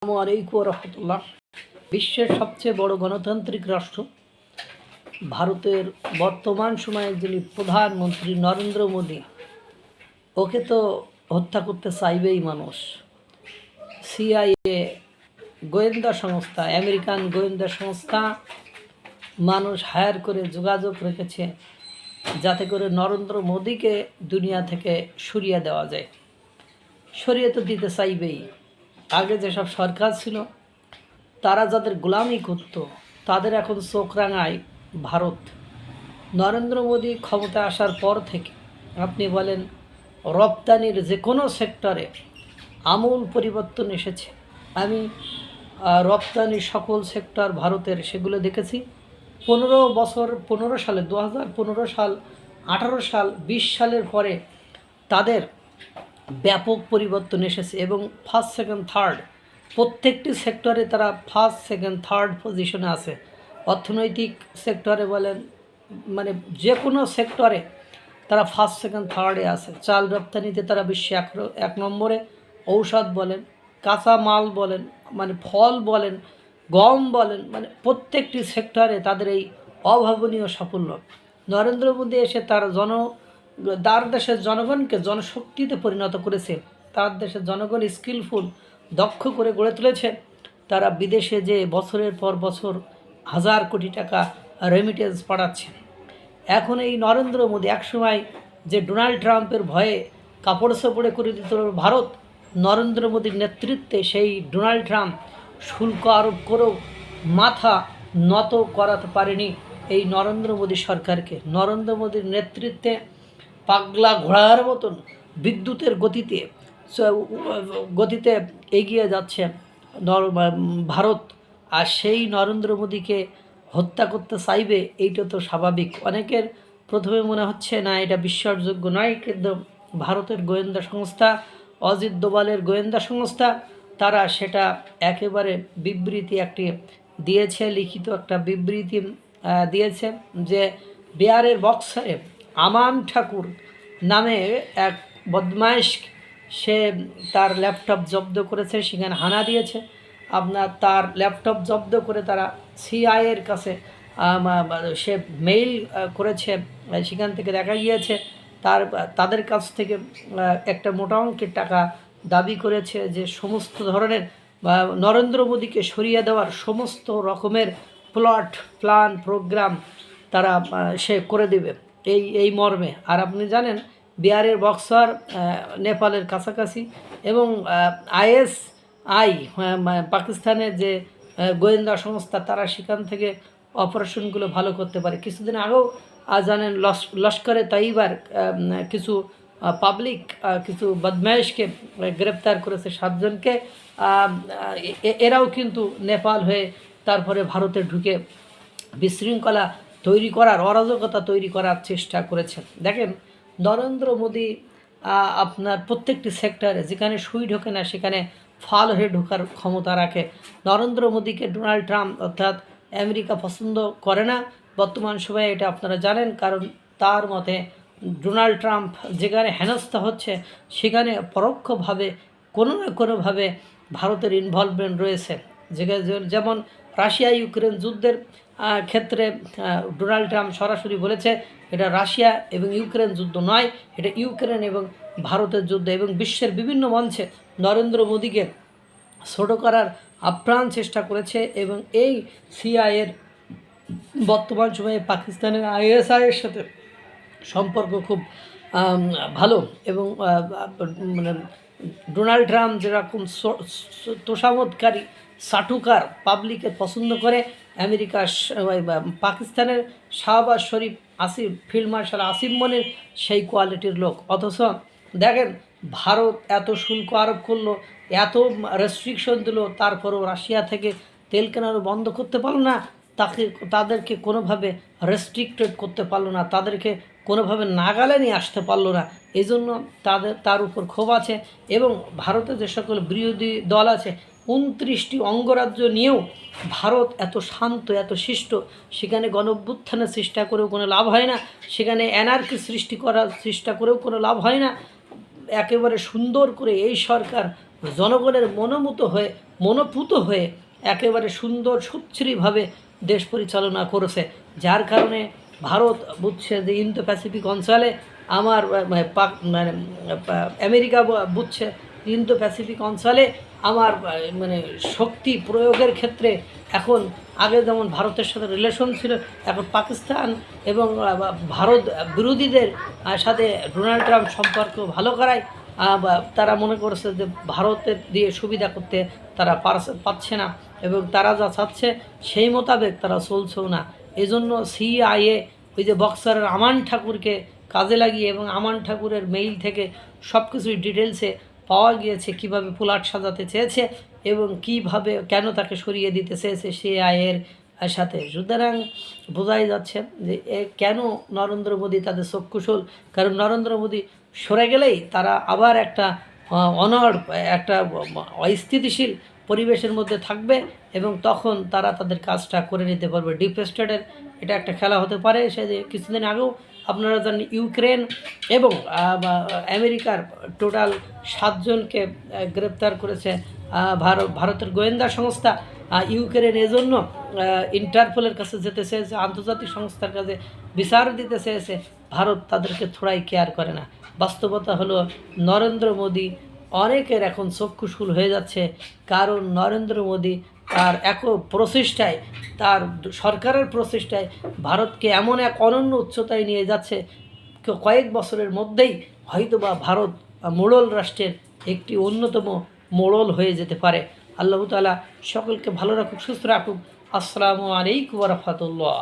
আসসালামু আলাইকুম রহমতুল্লাহ। বিশ্বের সবচেয়ে বড় গণতান্ত্রিক রাষ্ট্র ভারতের বর্তমান সময়ের যিনি প্রধানমন্ত্রী নরেন্দ্র মোদী, ওকে তো হত্যা করতে চাইবেই মানুষ। সিআইএ গোয়েন্দা সংস্থা, আমেরিকান গোয়েন্দা সংস্থা মানুষ হায়ার করে যোগাযোগ রেখেছে যাতে করে নরেন্দ্র মোদীকে দুনিয়া থেকে সরিয়ে দেওয়া যায়। সরিয়ে তো দিতে চাইবেই। আগে যেসব সরকার ছিল তারা যাদের গোলামি করত তাদের এখন চোখ রাঙায় ভারত। নরেন্দ্র মোদী ক্ষমতা আসার পর থেকে আপনি বলেন রপ্তানির যে কোনো সেক্টরে আমূল পরিবর্তন এসেছে। আমি রপ্তানির সকল সেক্টর ভারতের সেগুলো দেখেছি। 15 সালে 2015 সাল, 18 সাল, 20 সালের পরে তাদের ব্যাপক পরিবর্তন এসেছে এবং ফার্স্ট, সেকেন্ড, থার্ড প্রত্যেকটি সেক্টরে তারা ফার্স্ট, সেকেন্ড, থার্ড পজিশনে আছে। অর্থনৈতিক সেক্টরে বলেন, মানে যে কোনো সেক্টরে তারা ফার্স্ট, সেকেন্ড, থার্ডে আছে। চাল রপ্তানিতে তারা বিশ্বে এক নম্বরে। ঔষধ বলেন, কাঁচা মাল বলেন, মানে ফল বলেন, গম বলেন, মানে প্রত্যেকটি সেক্টরে তাদের এই অভাবনীয় সাফল্য। নরেন্দ্র মোদী এসে তার দেশের জনগণকে জনশক্তিতে পরিণত করেছে। তার দেশের জনগণ স্কিলফুল, দক্ষ করে গড়ে তুলেছে। তারা বিদেশে যে বছরের পর বছর হাজার কোটি টাকা রেমিটেন্স পাঠাচ্ছে। এখন এই নরেন্দ্র মোদী, একসময় যে ডোনাল্ড ট্রাম্পের ভয়ে কাপড় সাপড়ে করে দিত ভারত, নরেন্দ্র মোদীর নেতৃত্বে সেই ডোনাল্ড ট্রাম্প শুল্ক আরোপ করেও মাথা নত করাতে পারেনি এই নরেন্দ্র মোদী সরকারকে। নরেন্দ্র মোদীর নেতৃত্বে পাগলা ঘোড়ার মতন বিদ্যুতের গতিতে এগিয়ে যাচ্ছে ভারত। আর সেই নরেন্দ্র মোদীকে হত্যা করতে চাইবে, এইটা তো স্বাভাবিক। অনেকের প্রথমে মনে হচ্ছে না এটা বিশ্বাসযোগ্য নয়, কিন্তু ভারতের গোয়েন্দা সংস্থা, অজিত দোভালের গোয়েন্দা সংস্থা, তারা সেটা একেবারে বিবৃতি একটি দিয়েছে, লিখিত একটা বিবৃতি দিয়েছে যে বিহারের বক্সারে আমান ঠাকুর নামে এক বদমাইশ, সে তার ল্যাপটপ জব্দ করেছে, সেখানে হানা দিয়েছে। তার ল্যাপটপ জব্দ করে তারা সিআইএর কাছে সে মেইল করেছে। সেখান থেকে দেখা গিয়েছে তাদের কাছ থেকে একটা মোটা অঙ্কের টাকা দাবি করেছে যে সমস্ত ধরনের নরেন্দ্র মোদীকে সরিয়ে দেওয়ার সমস্ত রকমের প্ল্যান, প্রোগ্রাম তারা সে করে দেবে এই মর্মে। আর আপনি জানেন বিহারের বক্সার নেপালের কাছাকাছি, এবং আইএসআই পাকিস্তানের যে গোয়েন্দা সংস্থা, তারা সেখান থেকে অপারেশনগুলো ভালো করতে পারে। কিছুদিন আগেও জানেন লস্করে তাইবার কিছু পাবলিক কিছু বদমাইশকে গ্রেপ্তার করেছে, 7 জনকে। এরাও কিন্তু নেপাল হয়ে তারপরে ভারতে ঢুকে বিশৃঙ্খলা তৈরি করার, অরাজকতা তৈরি করার চেষ্টা করেছেন। দেখেন নরেন্দ্র মোদী আপনার প্রত্যেকটি সেক্টরে যেখানে সুই ঢোকে না সেখানে ফাল হয়ে ঢোকার ক্ষমতা রাখে। নরেন্দ্র মোদীকে ডোনাল্ড ট্রাম্প অর্থাৎ আমেরিকা পছন্দ করে না বর্তমান সময়ে, এটা আপনারা জানেন। কারণ তার মতে ডোনাল্ড ট্রাম্প যেখানে হেনস্থা হচ্ছে সেখানে পরোক্ষভাবে কোনো না কোনোভাবে ভারতের ইনভলভমেন্ট রয়েছে। যেমন রাশিয়া ইউক্রেন যুদ্ধের ক্ষেত্রে ডোনাল্ড ট্রাম্প সরাসরি বলেছে এটা রাশিয়া এবং ইউক্রেন যুদ্ধ নয়, এটা ইউক্রেন এবং ভারতের যুদ্ধ। এবং বিশ্বের বিভিন্ন মঞ্চে নরেন্দ্র মোদীকে ছোট করার আপ্রাণ চেষ্টা করেছে। এবং এই সিআইএর বর্তমান সময়ে পাকিস্তানের আইএসআইয়ের সাথে সম্পর্ক খুব ভালো। এবং মানে ডোনাল্ড ট্রাম্প যেরকম তোষামতকারী, চাটুকার, পাবলিকে পছন্দ করে, পাকিস্তানের শাহবাজ শরীফ, ফিল্ড মার্শাল আসিফ মনির সেই কোয়ালিটির লোক। অথচ দেখেন ভারত এত শুল্ক আরোপ করলো, এত রেস্ট্রিকশন দিল, তারপরেও রাশিয়া থেকে তেল কেনারও বন্ধ করতে পারলো না, তাদেরকে কোনোভাবে রেস্ট্রিক্টেড করতে পারলো না, তাদেরকে কোনোভাবে নাগালে নিয়ে আসতে পারলো না। এই জন্য তার উপর ক্ষোভ আছে। এবং ভারতে যে সকল বিরোধী দল আছে, 29টি অঙ্গরাজ্য নিয়েও ভারত এত শান্ত, এত শিষ্ট, সেখানে গণঅভ্যুত্থানের চেষ্টা করেও কোনো লাভ হয় না, সেখানে অ্যানার্কি সৃষ্টি করার চেষ্টা করেও কোনো লাভ হয় না। একেবারে সুন্দর করে এই সরকার জনগণের মনোমতো হয়ে মনোপুত হয়ে একেবারে সুন্দর সুশ্রীভাবে দেশ পরিচালনা করেছে, যার কারণে ভারত বুঝছে যে ইন্দো প্যাসিফিক অঞ্চলে আমার আমেরিকা বুঝছে ইন্দো প্যাসিফিক অঞ্চলে আমার মানে শক্তি প্রয়োগের ক্ষেত্রে এখন আগে যেমন ভারতের সাথে রিলেশন ছিল, এখন পাকিস্তান এবং ভারত বিরোধীদের সাথে ডোনাল্ড ট্রাম্প সম্পর্ক ভালো করায় তারা মনে করেছে যে ভারতের দিয়ে সুবিধা করতে তারা পাচ্ছে না, এবং তারা যা চাচ্ছে সেই মোতাবেক তারা চলছেও না। এজন্য সিআইএ ওই যে বক্সারের আমান ঠাকুরকে কাজে লাগিয়ে, এবং আমান ঠাকুরের মেইল থেকে সব কিছুই ডিটেলসে পাওয়া গিয়েছে কীভাবে প্লট সাজাতে চেয়েছে এবং কিভাবে কেন তাকে সরিয়ে দিতে চেয়েছে সিআইএর সাথে। সুতরাং বোঝাই যাচ্ছে যে কেন নরেন্দ্র মোদী তাদের চক্ষুশূল, কারণ নরেন্দ্র মোদী সরে গেলেই তারা আবার একটা একটা অস্থিতিশীল পরিবেশের মধ্যে থাকবে, এবং তখন তারা তাদের কাজটা করে নিতে পারবে। ডিপ স্টেটের এটা একটা খেলা হতে পারে। সে যে কিছুদিন আগেও আপনারা জানেন ইউক্রেন এবং আমেরিকার টোটাল 7 জনকে গ্রেপ্তার করেছে ভারতের গোয়েন্দা সংস্থা। ইউক্রেন এজন্য ইন্টারপোলের কাছে যেতে চেয়েছে, আন্তর্জাতিক সংস্থার কাছে বিচার দিতে চেয়েছে। ভারত তাদেরকে থোড়াই কেয়ার করে না। বাস্তবতা হলো নরেন্দ্র মোদী অনেকের এখন চক্ষুশূল হয়ে যাচ্ছে, কারণ নরেন্দ্র মোদী তার প্রচেষ্টায়, তার সরকারের প্রচেষ্টায় ভারতকে এমন এক অনন্য উচ্চতায় নিয়ে যাচ্ছে, কয়েক বছরের মধ্যেই হয়তোবা ভারত মোড়ল রাষ্ট্রের একটি অন্যতম মোড়ল হয়ে যেতে পারে। আল্লাহ তাআলা সকলকে ভালো রাখুক, সুস্থ রাখুক। আসসালামু আলাইকুম ওয়া রাহমাতুল্লাহ।